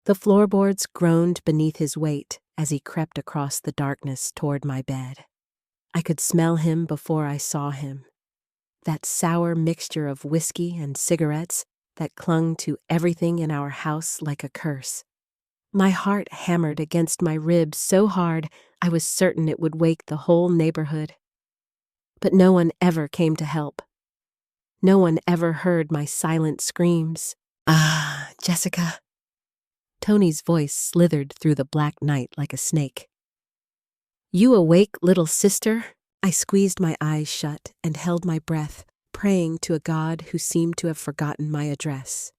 The floorboards groaned beneath his weight as he crept across the darkness toward my bed. I could smell him before I saw him. That sour mixture of whiskey and cigarettes that clung to everything in our house like a curse. My heart hammered against my ribs so hard I was certain it would wake the whole neighborhood. But no one ever came to help. No one ever heard my silent screams. "Ah, Jessica." Tony's voice slithered through the black night like a snake. "You awake, little sister?" I squeezed my eyes shut and held my breath, praying to a God who seemed to have forgotten my address.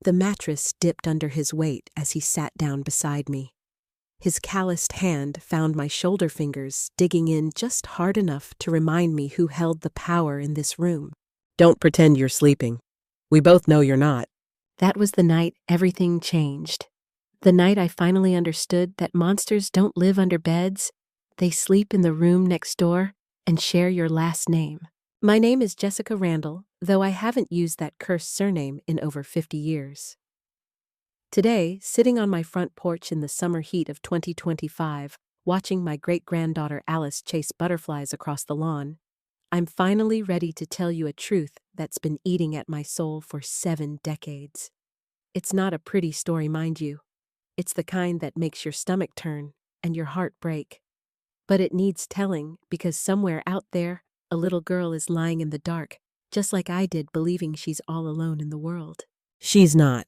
The mattress dipped under his weight as he sat down beside me. His calloused hand found my shoulder fingers digging in just hard enough to remind me who held the power in this room. "Don't pretend you're sleeping. We both know you're not." That was the night everything changed. The night I finally understood that monsters don't live under beds. They sleep in the room next door and share your last name. My name is Jessica Randall, though I haven't used that cursed surname in over 50 years. Today, sitting on my front porch in the summer heat of 2025, watching my great-granddaughter Alice chase butterflies across the lawn, I'm finally ready to tell you a truth that's been eating at my soul for 7 decades. It's not a pretty story, mind you. It's the kind that makes your stomach turn and your heart break. But it needs telling because somewhere out there, a little girl is lying in the dark, just like I did, believing she's all alone in the world. She's not,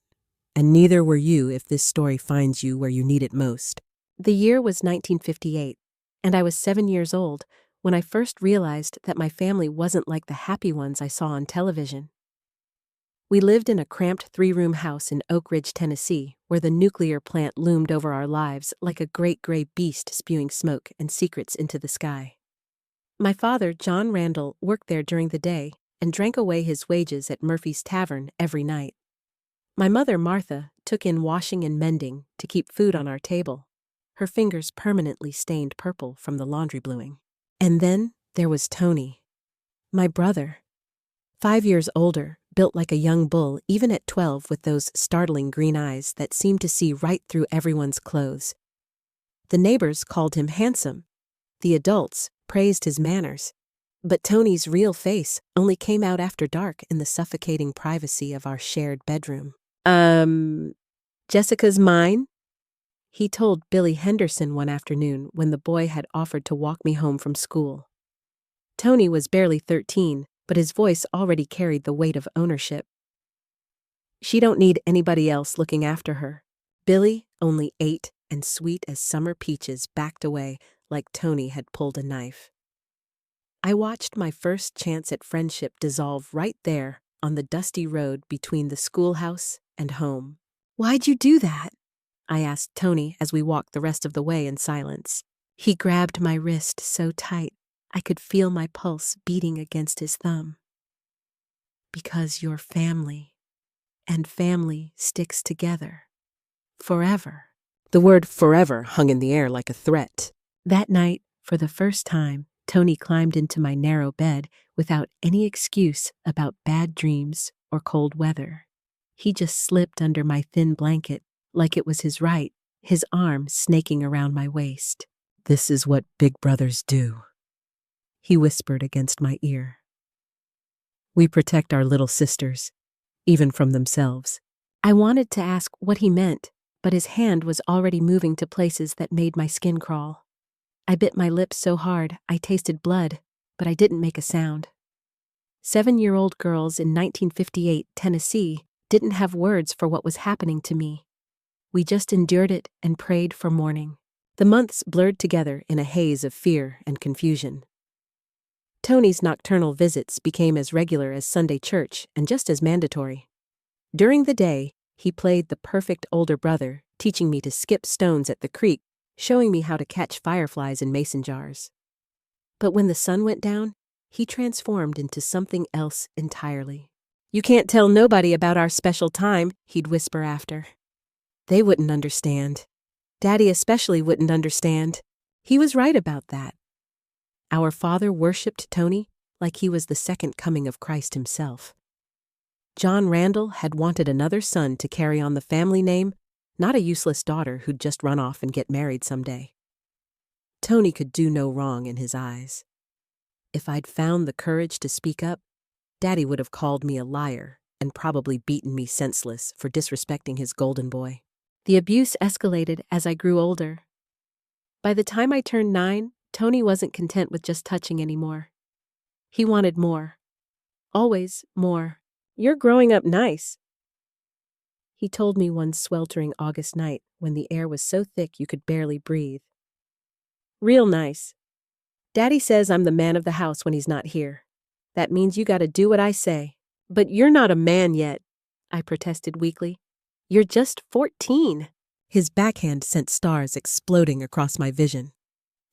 and neither were you if this story finds you where you need it most. The year was 1958, and I was 7 years old when I first realized that my family wasn't like the happy ones I saw on television. We lived in a cramped 3-room house in Oak Ridge, Tennessee, where the nuclear plant loomed over our lives like a great gray beast spewing smoke and secrets into the sky. My father, John Randall, worked there during the day and drank away his wages at Murphy's Tavern every night. My mother, Martha, took in washing and mending to keep food on our table, her fingers permanently stained purple from the laundry bluing. And then there was Tony, my brother. 5 years older, built like a young bull even at 12 with those startling green eyes that seemed to see right through everyone's clothes. The neighbors called him handsome. The adults praised his manners. But Tony's real face only came out after dark in the suffocating privacy of our shared bedroom. Jessica's mine?" he told Billy Henderson one afternoon when the boy had offered to walk me home from school. Tony was barely 13, but his voice already carried the weight of ownership. "She don't need anybody else looking after her." Billy, only 8 and sweet as summer peaches, backed away like Tony had pulled a knife. I watched my first chance at friendship dissolve right there on the dusty road between the schoolhouse and home. "Why'd you do that?" I asked Tony as we walked the rest of the way in silence. He grabbed my wrist so tight I could feel my pulse beating against his thumb. "Because you're family, and family sticks together. Forever." The word forever hung in the air like a threat. That night, for the first time, Tony climbed into my narrow bed without any excuse about bad dreams or cold weather. He just slipped under my thin blanket like it was his right, his arm snaking around my waist. "This is what big brothers do," he whispered against my ear. "We protect our little sisters, even from themselves." I wanted to ask what he meant, but his hand was already moving to places that made my skin crawl. I bit my lips so hard I tasted blood, but I didn't make a sound. 7-year-old girls in 1958 Tennessee didn't have words for what was happening to me. We just endured it and prayed for morning. The months blurred together in a haze of fear and confusion. Tony's nocturnal visits became as regular as Sunday church and just as mandatory. During the day, he played the perfect older brother, teaching me to skip stones at the creek, showing me how to catch fireflies in mason jars. But when the sun went down, he transformed into something else entirely. "You can't tell nobody about our special time," he'd whisper after. "They wouldn't understand. Daddy especially wouldn't understand." He was right about that. Our father worshipped Tony like he was the second coming of Christ himself. John Randall had wanted another son to carry on the family name, not a useless daughter who'd just run off and get married someday. Tony could do no wrong in his eyes. If I'd found the courage to speak up, Daddy would have called me a liar and probably beaten me senseless for disrespecting his golden boy. The abuse escalated as I grew older. By the time I turned 9, Tony wasn't content with just touching anymore. He wanted more. Always more. "You're growing up nice," he told me one sweltering August night when the air was so thick you could barely breathe. "Real nice. Daddy says I'm the man of the house when he's not here. That means you gotta do what I say." "But you're not a man yet," I protested weakly. "You're just 14. His backhand sent stars exploding across my vision.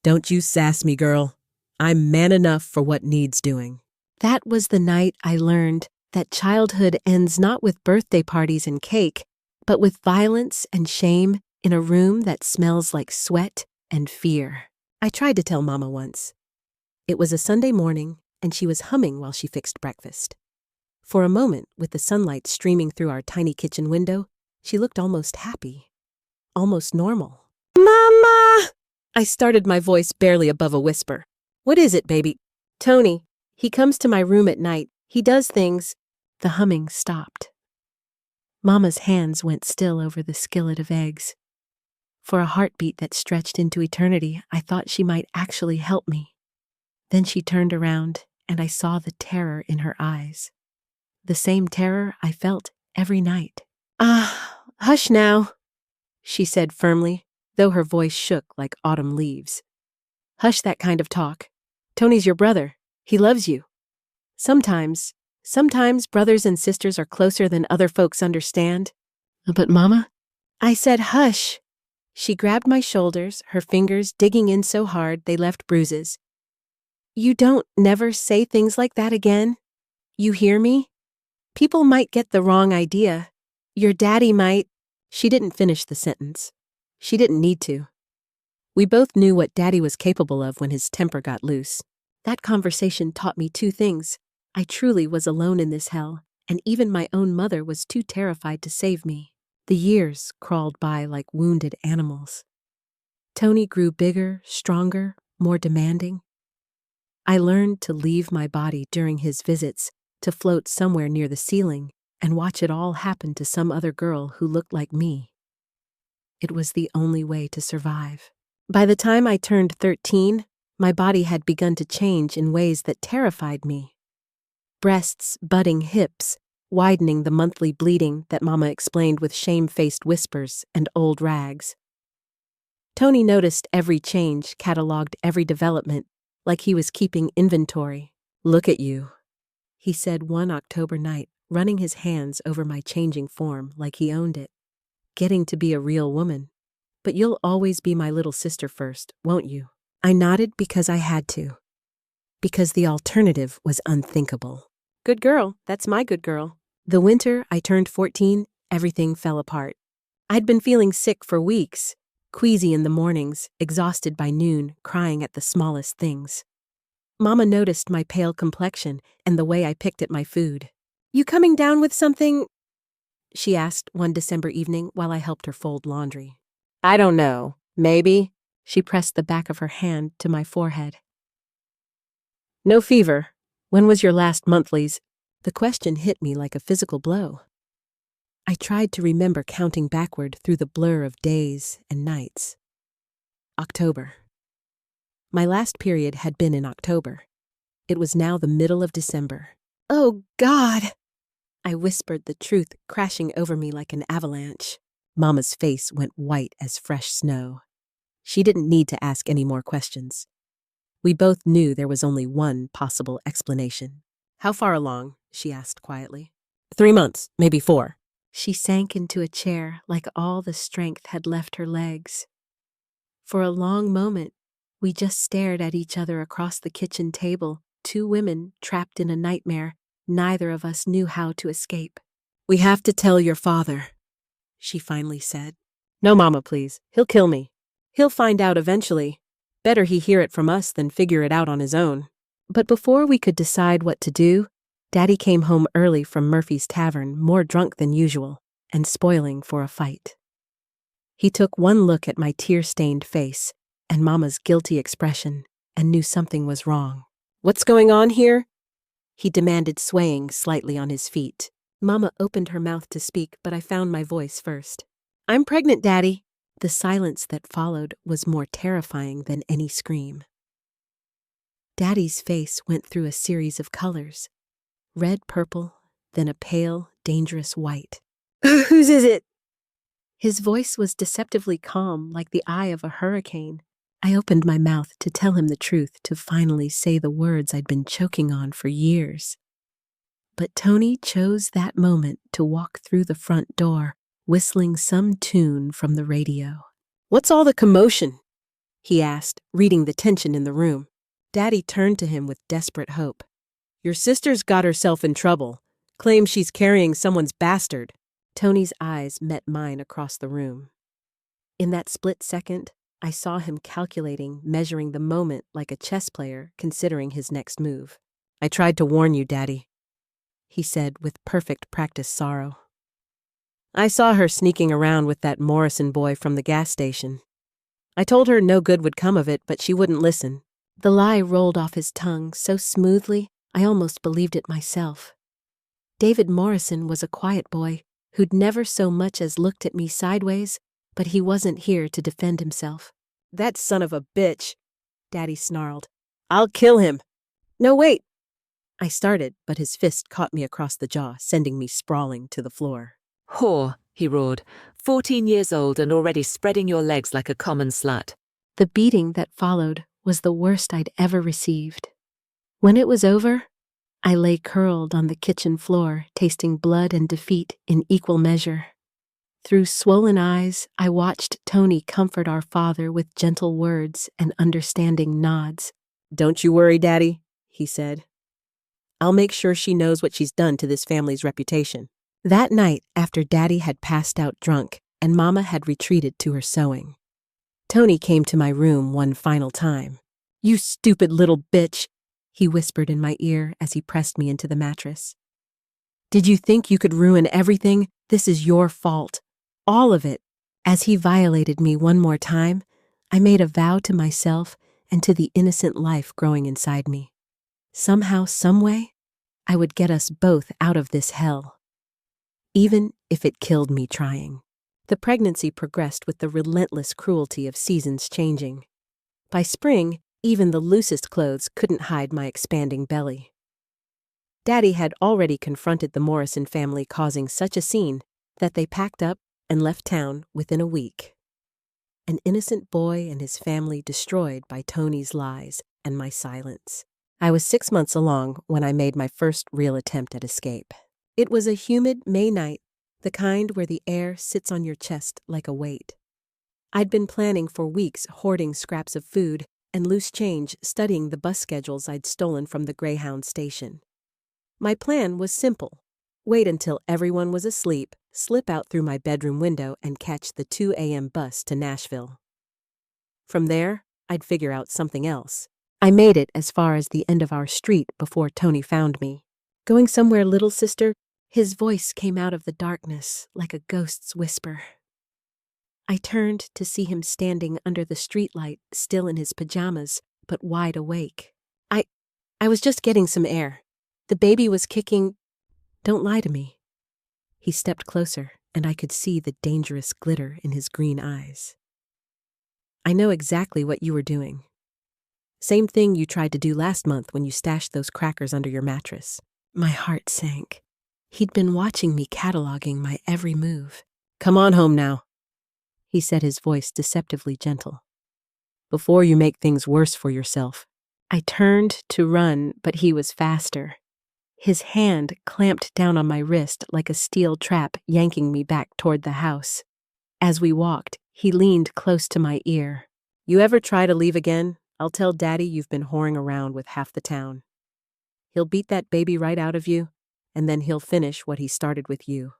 "Don't you sass me, girl. I'm man enough for what needs doing." That was the night I learned that childhood ends not with birthday parties and cake, but with violence and shame in a room that smells like sweat and fear. I tried to tell Mama once. It was a Sunday morning, and she was humming while she fixed breakfast. For a moment, with the sunlight streaming through our tiny kitchen window, she looked almost happy, almost normal. "Mama!" I started, my voice barely above a whisper. "What is it, baby?" "Tony. He comes to my room at night. He does things." The humming stopped. Mama's hands went still over the skillet of eggs. For a heartbeat that stretched into eternity, I thought she might actually help me. Then she turned around, and I saw the terror in her eyes. The same terror I felt every night. Hush now," she said firmly, though her voice shook like autumn leaves. "Hush that kind of talk. Tony's your brother. He loves you. Sometimes brothers and sisters are closer than other folks understand." "But Mama?" I said hush. She grabbed my shoulders, her fingers digging in so hard they left bruises. "You don't never say things like that again. You hear me? People might get the wrong idea. Your daddy might." She didn't finish the sentence. She didn't need to. We both knew what Daddy was capable of when his temper got loose. That conversation taught me 2 things. I truly was alone in this hell, and even my own mother was too terrified to save me. The years crawled by like wounded animals. Tony grew bigger, stronger, more demanding. I learned to leave my body during his visits, to float somewhere near the ceiling and watch it all happen to some other girl who looked like me. It was the only way to survive. By the time I turned 13, my body had begun to change in ways that terrified me. Breasts, budding hips, widening the monthly bleeding that Mama explained with shame-faced whispers and old rags. Tony noticed every change, cataloged every development, like he was keeping inventory. "Look at you," he said one October night, running his hands over my changing form like he owned it. "Getting to be a real woman. But you'll always be my little sister first, won't you?" I nodded because I had to. Because the alternative was unthinkable. "Good girl, that's my good girl." The winter I turned 14, everything fell apart. I'd been feeling sick for weeks, queasy in the mornings, exhausted by noon, crying at the smallest things. Mama noticed my pale complexion and the way I picked at my food. "You coming down with something?" she asked one December evening while I helped her fold laundry. "I don't know. Maybe." She pressed the back of her hand to my forehead. "No fever. When was your last monthlies?" The question hit me like a physical blow. I tried to remember, counting backward through the blur of days and nights. October. My last period had been in October. It was now the middle of December. "Oh, God!" I whispered, the truth crashing over me like an avalanche. Mama's face went white as fresh snow. She didn't need to ask any more questions. We both knew there was only one possible explanation. "How far along?" she asked quietly. 3 months, maybe 4. She sank into a chair like all the strength had left her legs. For a long moment, we just stared at each other across the kitchen table, 2 women trapped in a nightmare neither of us knew how to escape. "We have to tell your father," she finally said. "No, Mama, please. He'll kill me. He'll find out eventually. Better he hear it from us than figure it out on his own." But before we could decide what to do, Daddy came home early from Murphy's Tavern, more drunk than usual, and spoiling for a fight. He took one look at my tear-stained face and Mama's guilty expression and knew something was wrong. "What's going on here?" he demanded, swaying slightly on his feet. Mama opened her mouth to speak, but I found my voice first. "I'm pregnant, Daddy." The silence that followed was more terrifying than any scream. Daddy's face went through a series of colors. Red, purple, then a pale, dangerous white. "Whose is it?" His voice was deceptively calm, like the eye of a hurricane. I opened my mouth to tell him the truth, to finally say the words I'd been choking on for years. But Tony chose that moment to walk through the front door, whistling some tune from the radio. "What's all the commotion?" he asked, reading the tension in the room. Daddy turned to him with desperate hope. "Your sister's got herself in trouble. Claims she's carrying someone's bastard." Tony's eyes met mine across the room. In that split second, I saw him calculating, measuring the moment like a chess player considering his next move. "I tried to warn you, Daddy," he said with perfect practice sorrow. "I saw her sneaking around with that Morrison boy from the gas station. I told her no good would come of it, but she wouldn't listen." The lie rolled off his tongue so smoothly, I almost believed it myself. David Morrison was a quiet boy who'd never so much as looked at me sideways, but he wasn't here to defend himself. "That son of a bitch," Daddy snarled. "I'll kill him." "No, wait." I started, but his fist caught me across the jaw, sending me sprawling to the floor. "Whore," he roared, 14 years old and already spreading your legs like a common slut. The beating that followed was the worst I'd ever received. When it was over, I lay curled on the kitchen floor, tasting blood and defeat in equal measure. Through swollen eyes, I watched Tony comfort our father with gentle words and understanding nods. "Don't you worry, Daddy," he said. "I'll make sure she knows what she's done to this family's reputation." That night, after Daddy had passed out drunk and Mama had retreated to her sewing, Tony came to my room one final time. "You stupid little bitch," he whispered in my ear as he pressed me into the mattress. "Did you think you could ruin everything? This is your fault. All of it." As he violated me one more time, I made a vow to myself and to the innocent life growing inside me. Somehow, someway, I would get us both out of this hell, even if it killed me trying. The pregnancy progressed with the relentless cruelty of seasons changing. By spring, even the loosest clothes couldn't hide my expanding belly. Daddy had already confronted the Morrison family, causing such a scene that they packed up and left town within a week. An innocent boy and his family destroyed by Tony's lies and my silence. I was 6 months along when I made my first real attempt at escape. It was a humid May night, the kind where the air sits on your chest like a weight. I'd been planning for weeks, hoarding scraps of food and loose change, studying the bus schedules I'd stolen from the Greyhound station. My plan was simple: wait until everyone was asleep, slip out through my bedroom window, and catch the 2 a.m. bus to Nashville. From there, I'd figure out something else. I made it as far as the end of our street before Tony found me. "Going somewhere, little sister?" His voice came out of the darkness like a ghost's whisper. I turned to see him standing under the streetlight, still in his pajamas, but wide awake. I was just getting some air. The baby was kicking. Don't lie to me." He stepped closer, and I could see the dangerous glitter in his green eyes. "I know exactly what you were doing. Same thing you tried to do last month when you stashed those crackers under your mattress." My heart sank. He'd been watching me, cataloging my every move. "Come on home now," he said, his voice deceptively gentle, "before you make things worse for yourself." I turned to run, but he was faster. His hand clamped down on my wrist like a steel trap, yanking me back toward the house. As we walked, he leaned close to my ear. "You ever try to leave again, I'll tell Daddy you've been whoring around with half the town. He'll beat that baby right out of you, and then he'll finish what he started with you.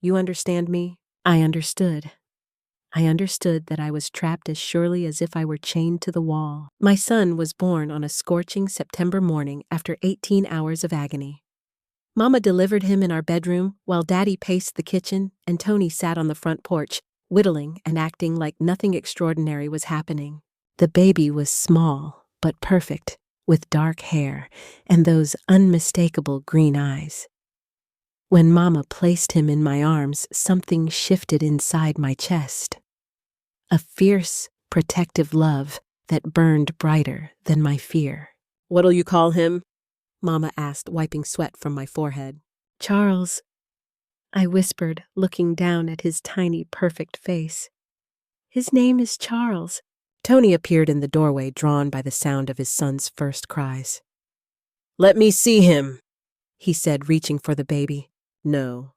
You understand me?" I understood. I understood that I was trapped as surely as if I were chained to the wall. My son was born on a scorching September morning after 18 hours of agony. Mama delivered him in our bedroom while Daddy paced the kitchen and Tony sat on the front porch, whittling and acting like nothing extraordinary was happening. The baby was small, but perfect, with dark hair and those unmistakable green eyes. When Mama placed him in my arms, something shifted inside my chest. A fierce, protective love that burned brighter than my fear. "What'll you call him?" Mama asked, wiping sweat from my forehead. "Charles," I whispered, looking down at his tiny, perfect face. "His name is Charles." Tony appeared in the doorway, drawn by the sound of his son's first cries. "Let me see him," he said, reaching for the baby. "No."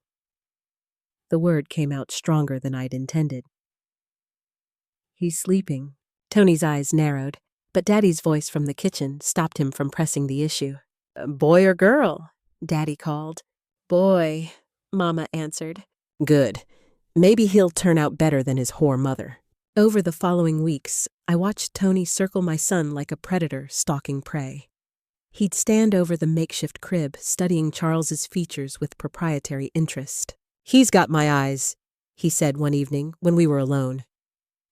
The word came out stronger than I'd intended. "He's sleeping." Tony's eyes narrowed, but Daddy's voice from the kitchen stopped him from pressing the issue. "Boy or girl?" Daddy called. "Boy," Mama answered. "Good. Maybe he'll turn out better than his whore mother." Over the following weeks, I watched Tony circle my son like a predator stalking prey. He'd stand over the makeshift crib, studying Charles's features with proprietary interest. "He's got my eyes," he said one evening when we were alone.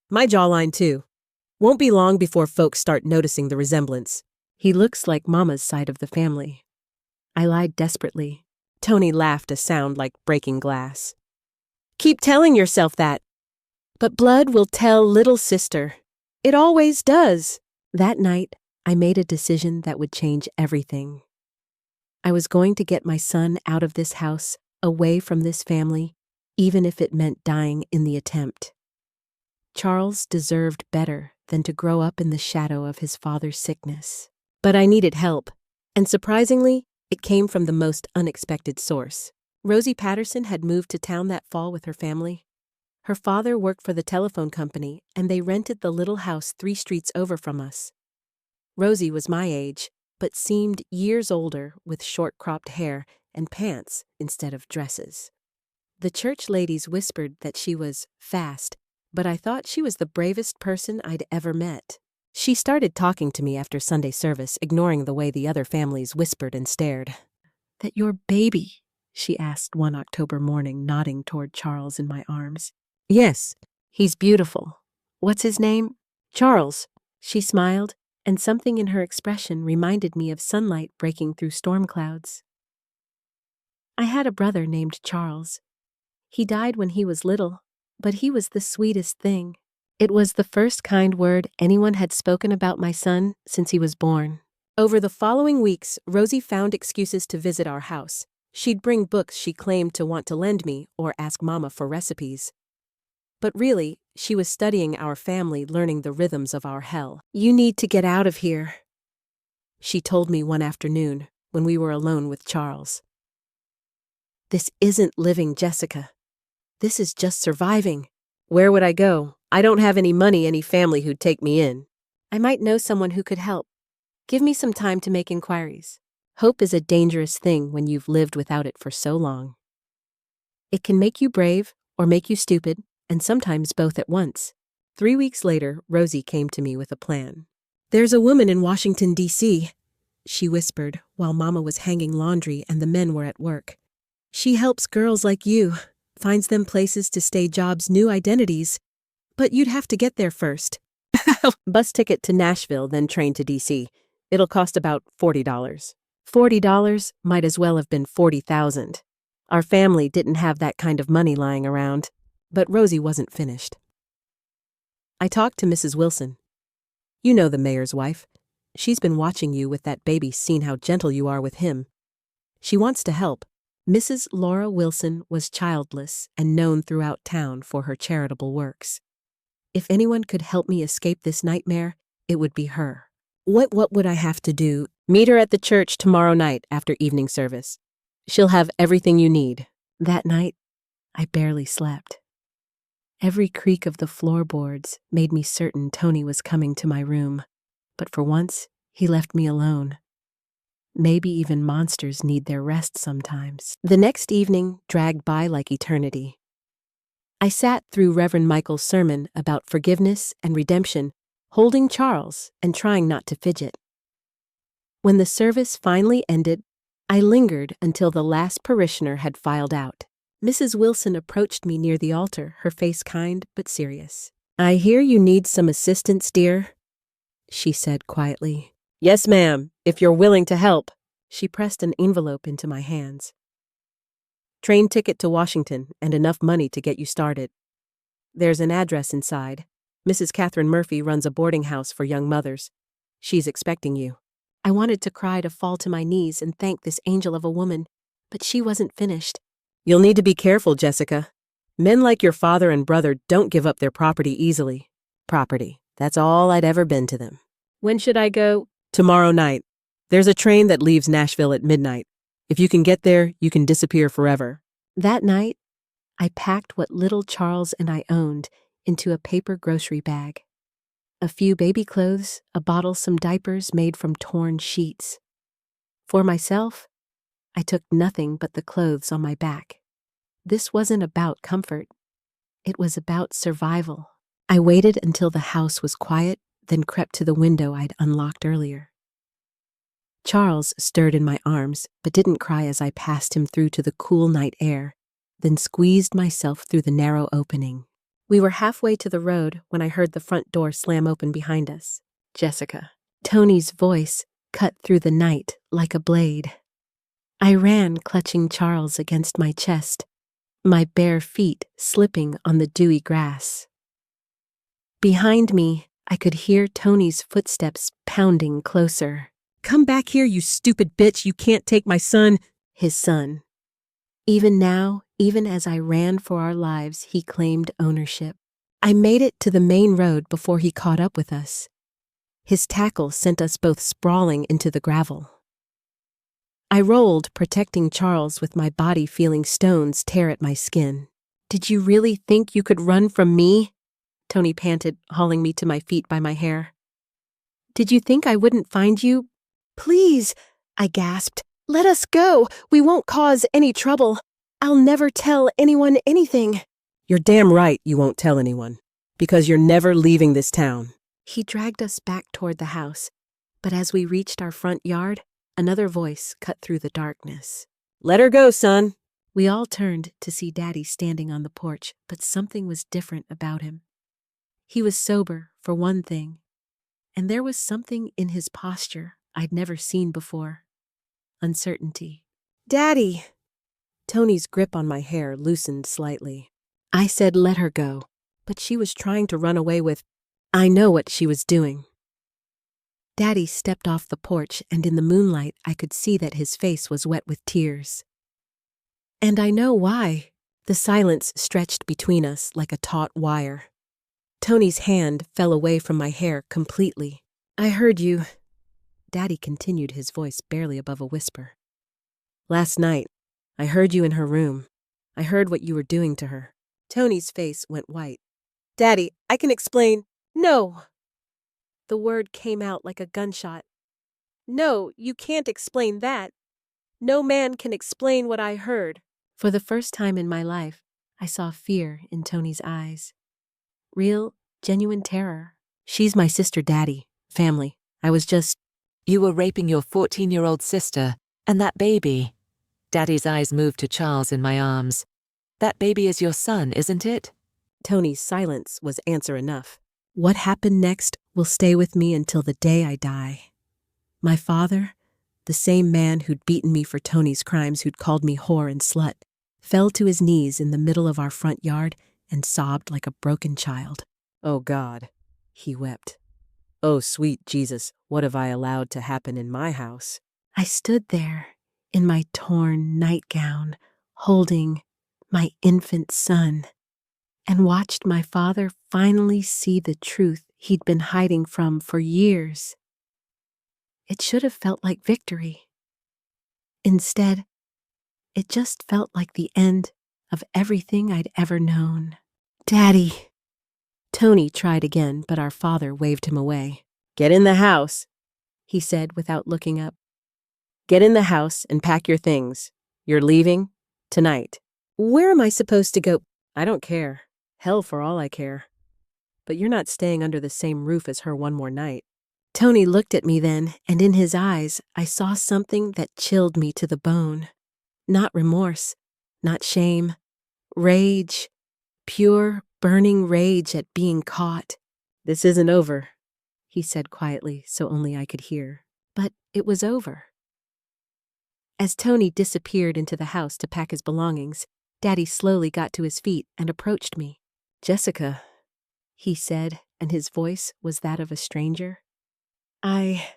"My jawline, too. Won't be long before folks start noticing the resemblance." "He looks like Mama's side of the family." I lied desperately. Tony laughed, a sound like breaking glass. "Keep telling yourself that. But blood will tell, little sister. It always does." That night, I made a decision that would change everything. I was going to get my son out of this house, away from this family, even if it meant dying in the attempt. Charles deserved better than to grow up in the shadow of his father's sickness. But I needed help, and surprisingly, it came from the most unexpected source. Rosie Patterson had moved to town that fall with her family. Her father worked for the telephone company, and they rented the little house 3 streets over from us. Rosie was my age, but seemed years older, with short-cropped hair and pants instead of dresses. The church ladies whispered that she was fast, but I thought she was the bravest person I'd ever met. She started talking to me after Sunday service, ignoring the way the other families whispered and stared. "That your baby?" she asked one October morning, nodding toward Charles in my arms. "Yes, he's beautiful. What's his name?" "Charles." She smiled, and something in her expression reminded me of sunlight breaking through storm clouds. "I had a brother named Charles. He died when he was little, but he was the sweetest thing." It was the first kind word anyone had spoken about my son since he was born. Over the following weeks, Rosie found excuses to visit our house. She'd bring books she claimed to want to lend me or ask Mama for recipes. But really, she was studying our family, learning the rhythms of our hell. "You need to get out of here," she told me one afternoon when we were alone with Charles. "This isn't living, Jessica. This is just surviving." "Where would I go? I don't have any money, any family who'd take me in." "I might know someone who could help. Give me some time to make inquiries." Hope is a dangerous thing when you've lived without it for so long. It can make you brave or make you stupid, and sometimes both at once. 3 weeks later, Rosie came to me with a plan. "There's a woman in Washington, D.C., she whispered while Mama was hanging laundry and the men were at work. "She helps girls like you, finds them places to stay, jobs, new identities. But you'd have to get there first." "Bus ticket to Nashville, then train to D.C. It'll cost about $40. $40 might as well have been 40,000. Our family didn't have that kind of money lying around. But Rosie wasn't finished. "I talked to Mrs. Wilson. You know, the mayor's wife. She's been watching you with that baby, seen how gentle you are with him. She wants to help." Mrs. Laura Wilson was childless and known throughout town for her charitable works. If anyone could help me escape this nightmare, it would be her. What would I have to do? "Meet her at the church tomorrow night after evening service. She'll have everything you need." That night, I barely slept. Every creak of the floorboards made me certain Tony was coming to my room, but for once, he left me alone. Maybe even monsters need their rest sometimes. The next evening dragged by like eternity. I sat through Reverend Michael's sermon about forgiveness and redemption, holding Charles and trying not to fidget. When the service finally ended, I lingered until the last parishioner had filed out. Mrs. Wilson approached me near the altar, her face kind but serious. "I hear you need some assistance, dear," she said quietly. "Yes, ma'am, if you're willing to help." She pressed an envelope into my hands. "Train ticket to Washington and enough money to get you started. There's an address inside. Mrs. Catherine Murphy runs a boarding house for young mothers. She's expecting you." I wanted to cry, to fall to my knees and thank this angel of a woman, but she wasn't finished. "You'll need to be careful, Jessica. Men like your father and brother don't give up their property easily." Property. That's all I'd ever been to them. "When should I go?" "Tomorrow night. There's a train that leaves Nashville at midnight. If you can get there, you can disappear forever." That night, I packed what little Charles and I owned into a paper grocery bag. A few baby clothes, a bottle, some diapers made from torn sheets. For myself, I took nothing but the clothes on my back. This wasn't about comfort. It was about survival. I waited until the house was quiet, then crept to the window I'd unlocked earlier. Charles stirred in my arms, but didn't cry as I passed him through to the cool night air, then squeezed myself through the narrow opening. We were halfway to the road when I heard the front door slam open behind us. "Jessica." Tony's voice cut through the night like a blade. I ran, clutching Charles against my chest, my bare feet slipping on the dewy grass. Behind me, I could hear Tony's footsteps pounding closer. "Come back here, you stupid bitch, you can't take my son." His son. Even now, even as I ran for our lives, he claimed ownership. I made it to the main road before he caught up with us. His tackle sent us both sprawling into the gravel. I rolled, protecting Charles with my body, feeling stones tear at my skin. "Did you really think you could run from me?" Tony panted, hauling me to my feet by my hair. "Did you think I wouldn't find you?" "Please," I gasped. "Let us go. We won't cause any trouble. I'll never tell anyone anything." "You're damn right you won't tell anyone, because you're never leaving this town." He dragged us back toward the house, but as we reached our front yard, another voice cut through the darkness. "Let her go, son." We all turned to see Daddy standing on the porch, but something was different about him. He was sober, for one thing, and there was something in his posture I'd never seen before. Uncertainty. "Daddy!" Tony's grip on my hair loosened slightly. I said let her go, but she was trying to run away with... I know what she was doing. Daddy stepped off the porch, and in the moonlight I could see that his face was wet with tears. And I know why. The silence stretched between us like a taut wire. Tony's hand fell away from my hair completely. "I heard you." Daddy continued, his voice barely above a whisper. "Last night, I heard you in her room. I heard what you were doing to her." Tony's face went white. "Daddy, I can explain." "No." The word came out like a gunshot. "No, you can't explain that. No man can explain what I heard." For the first time in my life, I saw fear in Tony's eyes. Real, genuine terror. "She's my sister, Daddy. Family. I was just..." You were raping your 14-year-old sister, and that baby. Daddy's eyes moved to Charles in my arms. That baby is your son, isn't it? Tony's silence was answer enough. "What happened next will stay with me until the day I die. My father, the same man who'd beaten me for Tony's crimes, who'd called me whore and slut, fell to his knees in the middle of our front yard and sobbed like a broken child. 'Oh God,' he wept. 'Oh sweet Jesus, what have I allowed to happen in my house?' I stood there in my torn nightgown, holding my infant son, and watched my father finally see the truth he'd been hiding from for years. It should have felt like victory. Instead, it just felt like the end of everything I'd ever known. Daddy!" Tony tried again, but our father waved him away. "Get in the house," he said without looking up. "Get in the house and pack your things. You're leaving tonight." "Where am I supposed to go?" "I don't care. Hell for all I care. But you're not staying under the same roof as her one more night." Tony looked at me then, and in his eyes I saw something that chilled me to the bone. Not remorse, not shame, Rage. Pure, burning rage at being caught. "This isn't over," he said quietly so only I could hear. But it was over. As Tony disappeared into the house to pack his belongings, Daddy slowly got to his feet and approached me. "Jessica," he said, and his voice was that of a stranger. I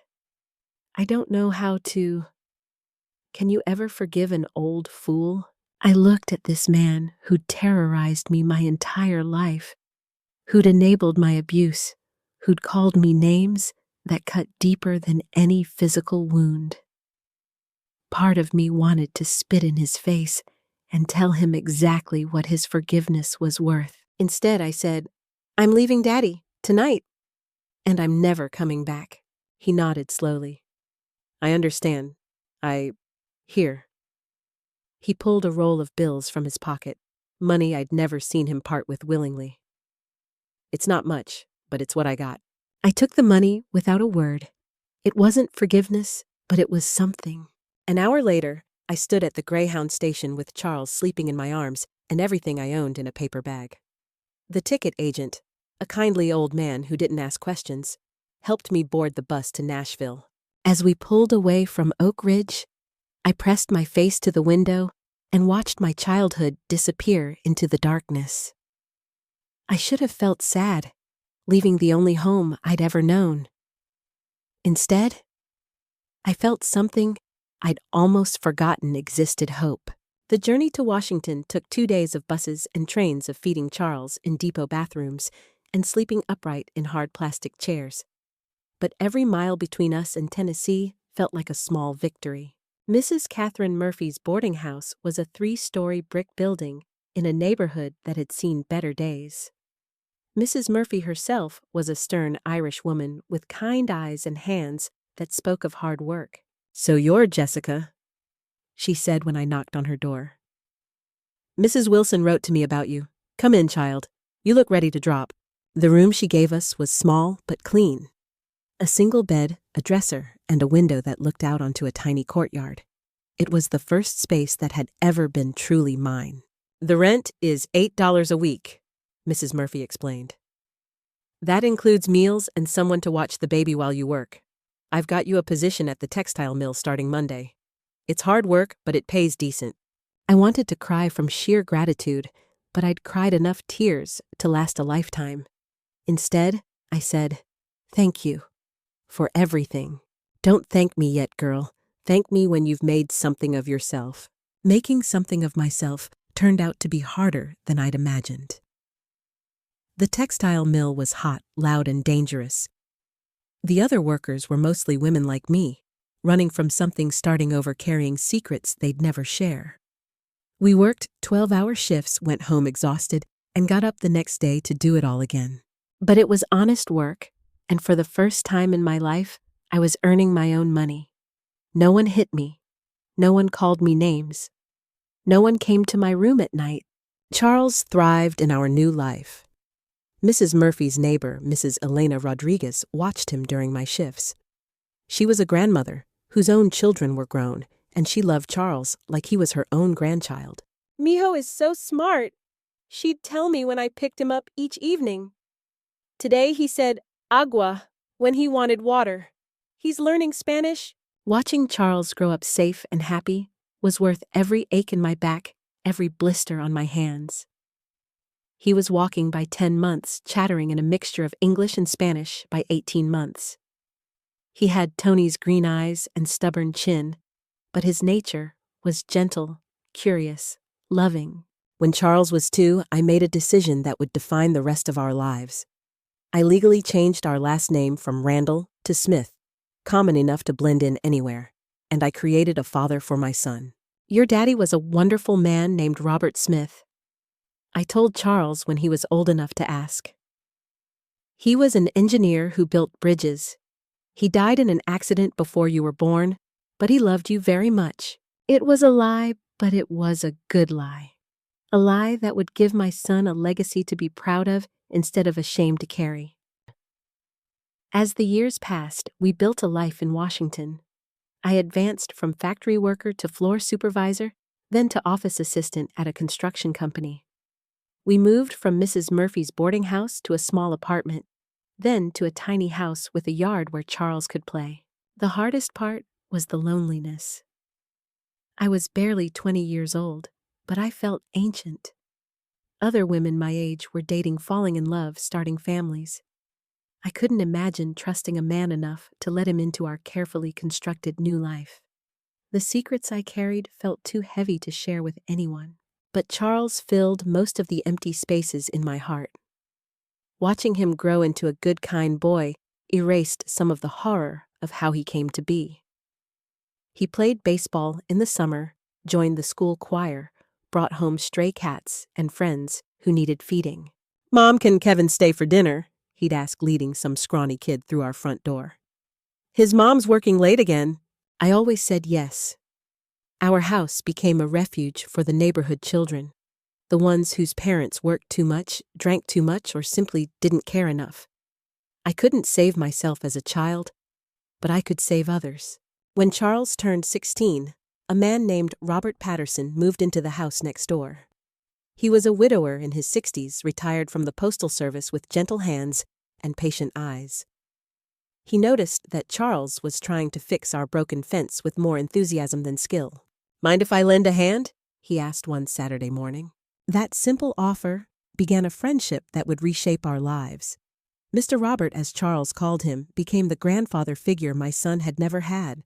don't know how to. Can you ever forgive an old fool?" I looked at this man who'd terrorized me my entire life, who'd enabled my abuse, who'd called me names that cut deeper than any physical wound. Part of me wanted to spit in his face and tell him exactly what his forgiveness was worth. Instead, I said, "I'm leaving Daddy, tonight, and I'm never coming back." He nodded slowly. "I understand. Here." He pulled a roll of bills from his pocket, money I'd never seen him part with willingly. "It's not much, but it's what I got." I took the money without a word. It wasn't forgiveness, but it was something. An hour later, I stood at the Greyhound station with Charles sleeping in my arms and everything I owned in a paper bag. The ticket agent, a kindly old man who didn't ask questions, helped me board the bus to Nashville. As we pulled away from Oak Ridge, I pressed my face to the window and watched my childhood disappear into the darkness. I should have felt sad, leaving the only home I'd ever known. Instead, I felt something I'd almost forgotten existed: hope. The journey to Washington took 2 days of buses and trains of feeding Charles in depot bathrooms and sleeping upright in hard plastic chairs. But every mile between us and Tennessee felt like a small victory. Mrs. Catherine Murphy's boarding house was a 3-story brick building in a neighborhood that had seen better days. Mrs. Murphy herself was a stern Irish woman with kind eyes and hands that spoke of hard work. "So you're Jessica," she said when I knocked on her door. "Mrs. Wilson wrote to me about you. Come in, child. You look ready to drop." The room she gave us was small but clean. A single bed, a dresser, and a window that looked out onto a tiny courtyard. It was the first space that had ever been truly mine. "The rent is $8 a week," Mrs. Murphy explained. "That includes meals and someone to watch the baby while you work. I've got you a position at the textile mill starting Monday. It's hard work, but it pays decent." I wanted to cry from sheer gratitude, but I'd cried enough tears to last a lifetime. Instead, I said, "Thank you. For everything. Don't thank me yet, girl. Thank me when you've made something of yourself." Making something of myself turned out to be harder than I'd imagined. The textile mill was hot, loud, and dangerous. The other workers were mostly women like me, running from something, starting over, carrying secrets they'd never share. We worked 12-hour shifts, went home exhausted, and got up the next day to do it all again. But it was honest work. And for the first time in my life, I was earning my own money. No one hit me. No one called me names. No one came to my room at night. Charles thrived in our new life. Mrs. Murphy's neighbor, Mrs. Elena Rodriguez, watched him during my shifts. She was a grandmother whose own children were grown, and she loved Charles like he was her own grandchild. "Mijo is so smart," she'd tell me when I picked him up each evening. "Today he said agua when he wanted water. He's learning Spanish." Watching Charles grow up safe and happy was worth every ache in my back, every blister on my hands. He was walking by 10 months, chattering in a mixture of English and Spanish by 18 months. He had Tony's green eyes and stubborn chin, but his nature was gentle, curious, loving. When Charles was 2, I made a decision that would define the rest of our lives. I legally changed our last name from Randall to Smith, common enough to blend in anywhere, and I created a father for my son. "Your daddy was a wonderful man named Robert Smith," I told Charles when he was old enough to ask. "He was an engineer who built bridges. He died in an accident before you were born, but he loved you very much." It was a lie, but it was a good lie. A lie that would give my son a legacy to be proud of instead of ashamed to carry. As the years passed, we built a life in Washington. I advanced from factory worker to floor supervisor, then to office assistant at a construction company. We moved from Mrs. Murphy's boarding house to a small apartment, then to a tiny house with a yard where Charles could play. The hardest part was the loneliness. I was barely 20 years old, but I felt ancient. Other women my age were dating, falling in love, starting families. I couldn't imagine trusting a man enough to let him into our carefully constructed new life. The secrets I carried felt too heavy to share with anyone, but Charles filled most of the empty spaces in my heart. Watching him grow into a good, kind boy erased some of the horror of how he came to be. He played baseball in the summer, joined the school choir, brought home stray cats and friends who needed feeding. "Mom, can Kevin stay for dinner?" he'd ask, leading some scrawny kid through our front door. "His mom's working late again." I always said yes. Our house became a refuge for the neighborhood children, the ones whose parents worked too much, drank too much, or simply didn't care enough. I couldn't save myself as a child, but I could save others. When Charles turned 16, a man named Robert Patterson moved into the house next door. He was a widower in his 60s, retired from the postal service with gentle hands and patient eyes. He noticed that Charles was trying to fix our broken fence with more enthusiasm than skill. "Mind if I lend a hand?" he asked one Saturday morning. That simple offer began a friendship that would reshape our lives. Mr. Robert, as Charles called him, became the grandfather figure my son had never had.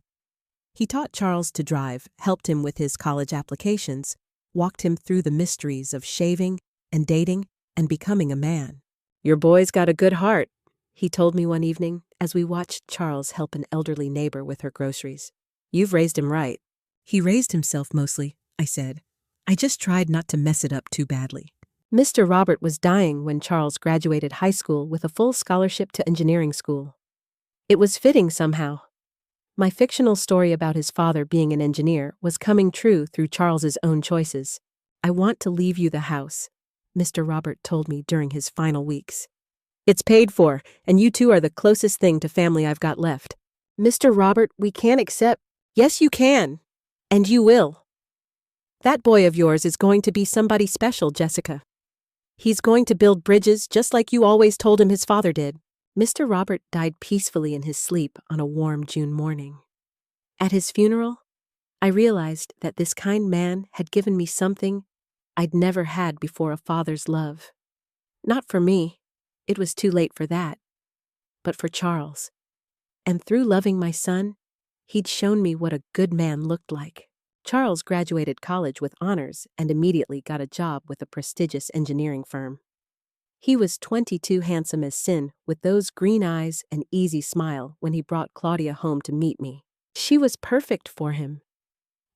He taught Charles to drive, helped him with his college applications, walked him through the mysteries of shaving and dating and becoming a man. "Your boy's got a good heart," he told me one evening as we watched Charles help an elderly neighbor with her groceries. "You've raised him right." "He raised himself mostly," I said. "I just tried not to mess it up too badly." Mr. Robert was dying when Charles graduated high school with a full scholarship to engineering school. It was fitting somehow. My fictional story about his father being an engineer was coming true through Charles's own choices. "I want to leave you the house," Mr. Robert told me during his final weeks. "It's paid for, and you two are the closest thing to family I've got left." "Mr. Robert, we can't accept—" "Yes, you can. And you will. That boy of yours is going to be somebody special, Jessica. He's going to build bridges just like you always told him his father did." Mr. Robert died peacefully in his sleep on a warm June morning. At his funeral, I realized that this kind man had given me something I'd never had before: a father's love. Not for me, it was too late for that, but for Charles. And through loving my son, he'd shown me what a good man looked like. Charles graduated college with honors and immediately got a job with a prestigious engineering firm. He was 22, handsome as sin, with those green eyes and easy smile when he brought Claudia home to meet me. She was perfect for him.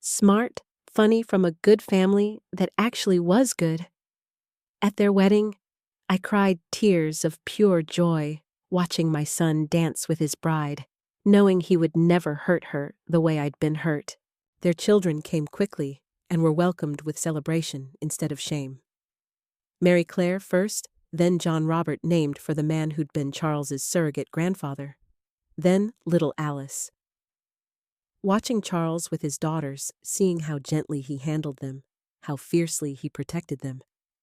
Smart, funny, from a good family that actually was good. At their wedding, I cried tears of pure joy watching my son dance with his bride, knowing he would never hurt her the way I'd been hurt. Their children came quickly and were welcomed with celebration instead of shame. Mary Claire first, then John Robert, named for the man who'd been Charles's surrogate grandfather, then little Alice. Watching Charles with his daughters, seeing how gently he handled them, how fiercely he protected them,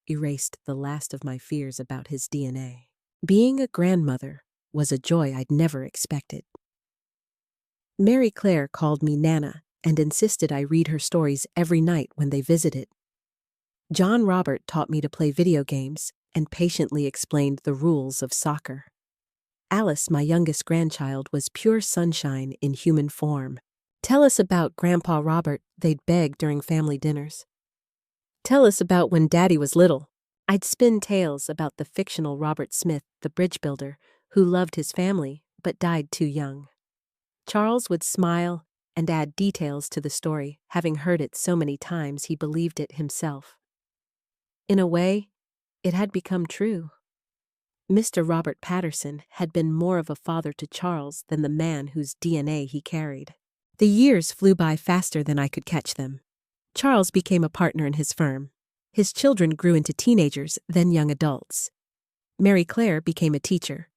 erased the last of my fears about his DNA. Being a grandmother was a joy I'd never expected. Mary Claire called me Nana and insisted I read her stories every night when they visited. John Robert taught me to play video games and patiently explained the rules of soccer. Alice, my youngest grandchild, was pure sunshine in human form. "Tell us about Grandpa Robert," they'd beg during family dinners. "Tell us about when Daddy was little." I'd spin tales about the fictional Robert Smith, the bridge builder, who loved his family but died too young. Charles would smile and add details to the story, having heard it so many times he believed it himself. In a way, it had become true. Mr. Robert Patterson had been more of a father to Charles than the man whose DNA he carried. The years flew by faster than I could catch them. Charles became a partner in his firm. His children grew into teenagers, then young adults. Mary Claire became a teacher.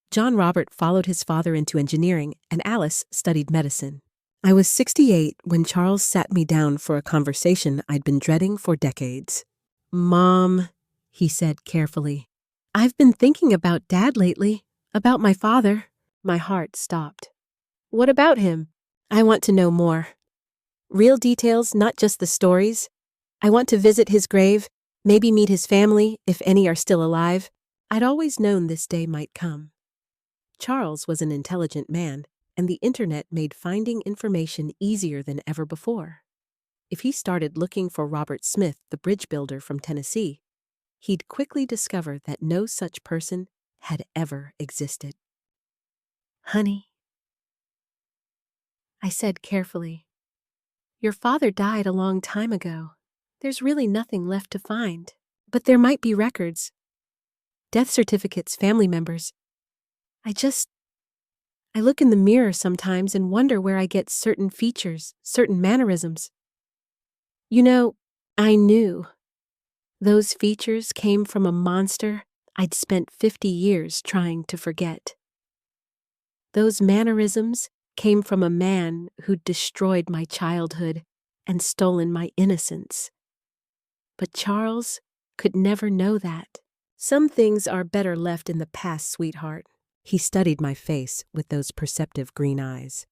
John Robert followed his father into engineering, and Alice studied medicine. I was 68 when Charles sat me down for a conversation I'd been dreading for decades. "Mom," he said carefully. "I've been thinking about Dad lately, about my father." My heart stopped. "What about him?" "I want to know more. Real details, not just the stories. I want to visit his grave, maybe meet his family, if any are still alive." I'd always known this day might come. Charles was an intelligent man, and the internet made finding information easier than ever before. If he started looking for Robert Smith, the bridge builder from Tennessee, he'd quickly discover that no such person had ever existed. "Honey," I said carefully, "your father died a long time ago. There's really nothing left to find. But there might be records, death certificates, family members. I look in the mirror sometimes and wonder where I get certain features, certain mannerisms. You know, I knew those features came from a monster I'd spent 50 years trying to forget. Those mannerisms came from a man who'd destroyed my childhood and stolen my innocence. But Charles could never know that. Some things are better left in the past, sweetheart." He studied my face with those perceptive green eyes.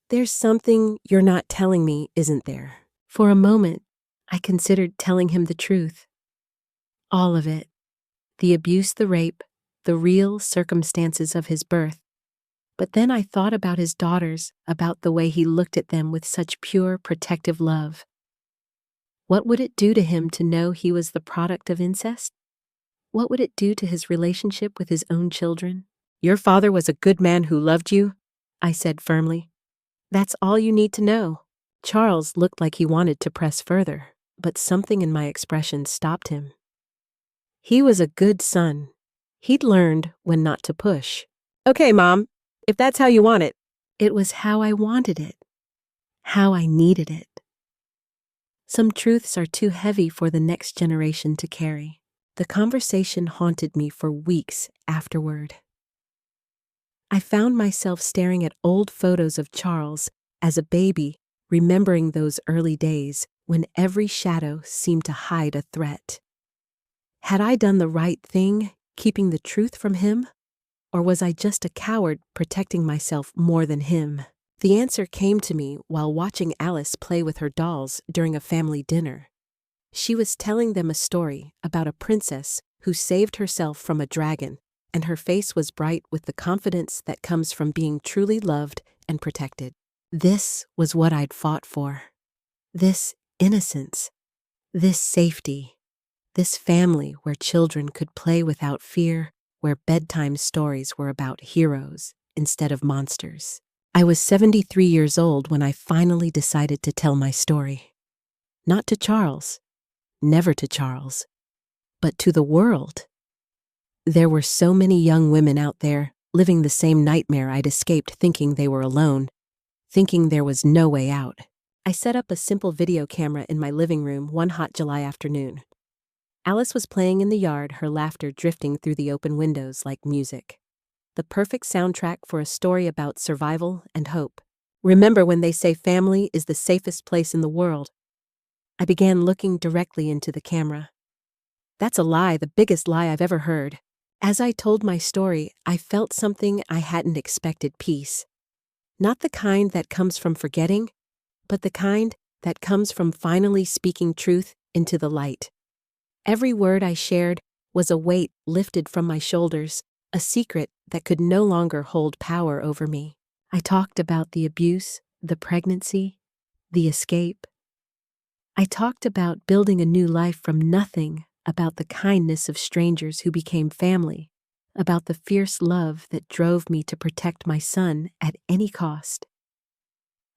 "There's something you're not telling me, isn't there?" For a moment, I considered telling him the truth. All of it. The abuse, the rape, the real circumstances of his birth. But then I thought about his daughters, about the way he looked at them with such pure, protective love. What would it do to him to know he was the product of incest? What would it do to his relationship with his own children? "Your father was a good man who loved you," I said firmly. "That's all you need to know." Charles looked like he wanted to press further, but something in my expression stopped him. "He was a good son. He'd learned when not to push." "Okay, Mom, if that's how you want it." It was how I wanted it, how I needed it. Some truths are too heavy for the next generation to carry. The conversation haunted me for weeks afterward. I found myself staring at old photos of Charles as a baby, remembering those early days when every shadow seemed to hide a threat. Had I done the right thing, keeping the truth from him? Or was I just a coward protecting myself more than him? The answer came to me while watching Alice play with her dolls during a family dinner. She was telling them a story about a princess who saved herself from a dragon, and her face was bright with the confidence that comes from being truly loved and protected. This was what I'd fought for. This innocence, this safety, this family where children could play without fear, where bedtime stories were about heroes instead of monsters. I was 73 years old when I finally decided to tell my story. Not to Charles, never to Charles, but to the world. There were so many young women out there living the same nightmare I'd escaped, thinking they were alone, thinking there was no way out. I set up a simple video camera in my living room one hot July afternoon. Alice was playing in the yard, her laughter drifting through the open windows like music. The perfect soundtrack for a story about survival and hope. Remember when they say family is the safest place in the world? I began looking directly into the camera. That's a lie, the biggest lie I've ever heard. As I told my story, I felt something I hadn't expected: peace. Not the kind that comes from forgetting, but the kind that comes from finally speaking truth into the light. Every word I shared was a weight lifted from my shoulders, a secret that could no longer hold power over me. I talked about the abuse, the pregnancy, the escape. I talked about building a new life from nothing, about the kindness of strangers who became family, about the fierce love that drove me to protect my son at any cost.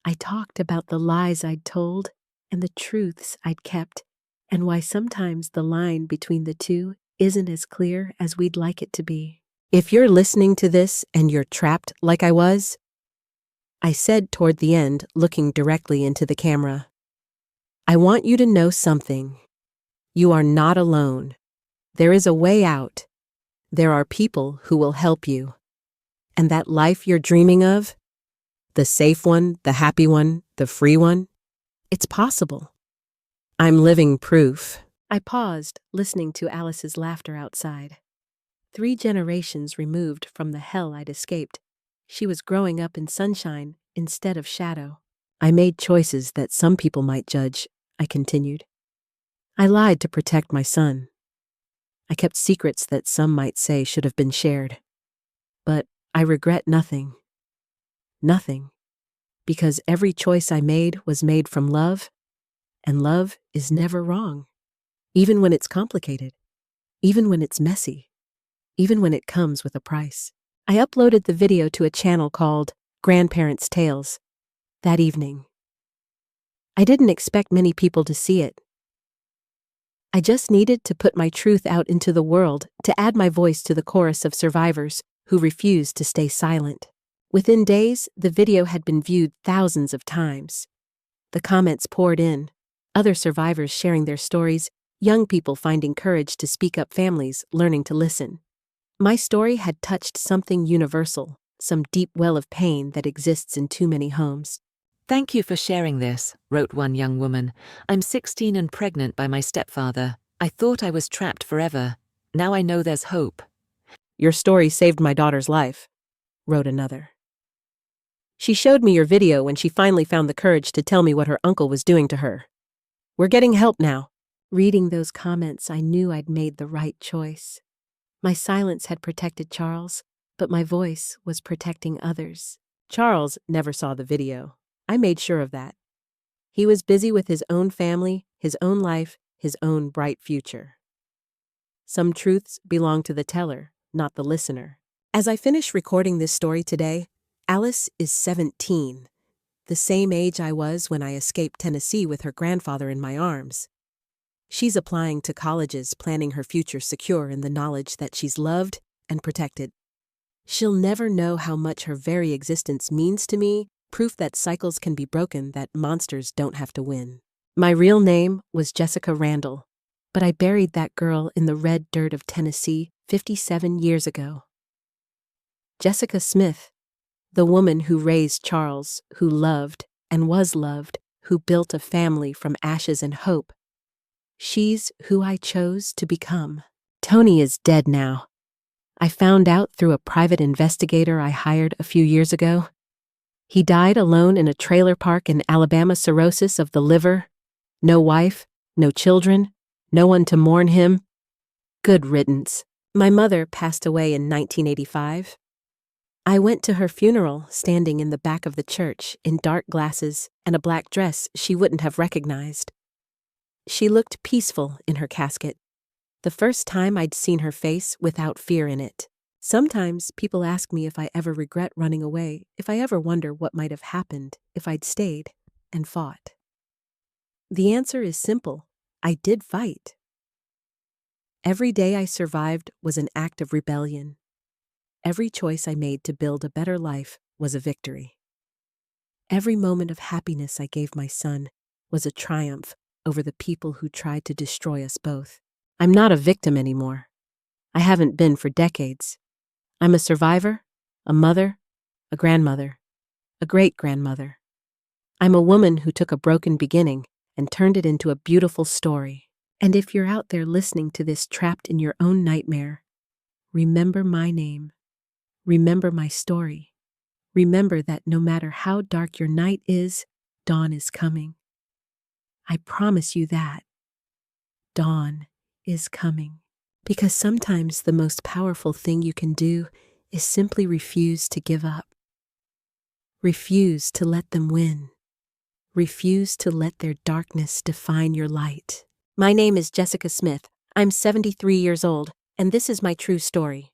I talked about the lies I'd told and the truths I'd kept, and why sometimes the line between the two isn't as clear as we'd like it to be. If you're listening to this and you're trapped like I was, I said toward the end, looking directly into the camera, I want you to know something. You are not alone. There is a way out. There are people who will help you. And that life you're dreaming of, the safe one, the happy one, the free one, it's possible. I'm living proof. I paused, listening to Alice's laughter outside. 3 generations removed from the hell I'd escaped, she was growing up in sunshine instead of shadow. I made choices that some people might judge, I continued. I lied to protect my son. I kept secrets that some might say should have been shared. But I regret nothing. Nothing. Because every choice I made was made from love, and love is never wrong. Even when it's complicated. Even when it's messy. Even when it comes with a price. I uploaded the video to a channel called Grandparents' Tales that evening. I didn't expect many people to see it. I just needed to put my truth out into the world to add my voice to the chorus of survivors who refused to stay silent. Within days, the video had been viewed thousands of times. The comments poured in, other survivors sharing their stories, young people finding courage to speak up, families learning to listen. My story had touched something universal, some deep well of pain that exists in too many homes. Thank you for sharing this, wrote one young woman. I'm 16 and pregnant by my stepfather. I thought I was trapped forever. Now I know there's hope. Your story saved my daughter's life, wrote another. She showed me your video when she finally found the courage to tell me what her uncle was doing to her. We're getting help now. Reading those comments, I knew I'd made the right choice. My silence had protected Charles, but my voice was protecting others. Charles never saw the video. I made sure of that. He was busy with his own family, his own life, his own bright future. Some truths belong to the teller, not the listener. As I finish recording this story today, Alice is 17, the same age I was when I escaped Tennessee with her grandfather in my arms. She's applying to colleges, planning her future secure in the knowledge that she's loved and protected. She'll never know how much her very existence means to me, proof that cycles can be broken, that monsters don't have to win. My real name was Jessica Randall, but I buried that girl in the red dirt of Tennessee 57 years ago. Jessica Smith, the woman who raised Charles, who loved and was loved, who built a family from ashes and hope. She's who I chose to become. Tony is dead now. I found out through a private investigator I hired a few years ago. He died alone in a trailer park in Alabama, cirrhosis of the liver. No wife, no children, no one to mourn him. Good riddance. My mother passed away in 1985. I went to her funeral standing in the back of the church in dark glasses and a black dress she wouldn't have recognized. She looked peaceful in her casket, the first time I'd seen her face without fear in it. Sometimes people ask me if I ever regret running away, if I ever wonder what might have happened if I'd stayed and fought. The answer is simple. I did fight. Every day I survived was an act of rebellion. Every choice I made to build a better life was a victory. Every moment of happiness I gave my son was a triumph over the people who tried to destroy us both. I'm not a victim anymore. I haven't been for decades. I'm a survivor, a mother, a grandmother, a great-grandmother. I'm a woman who took a broken beginning and turned it into a beautiful story. And if you're out there listening to this trapped in your own nightmare, remember my name. Remember my story. Remember that no matter how dark your night is, dawn is coming. I promise you that. Dawn is coming. Because sometimes the most powerful thing you can do is simply refuse to give up. Refuse to let them win. Refuse to let their darkness define your light. My name is Jessica Smith. I'm 73 years old, and this is my true story.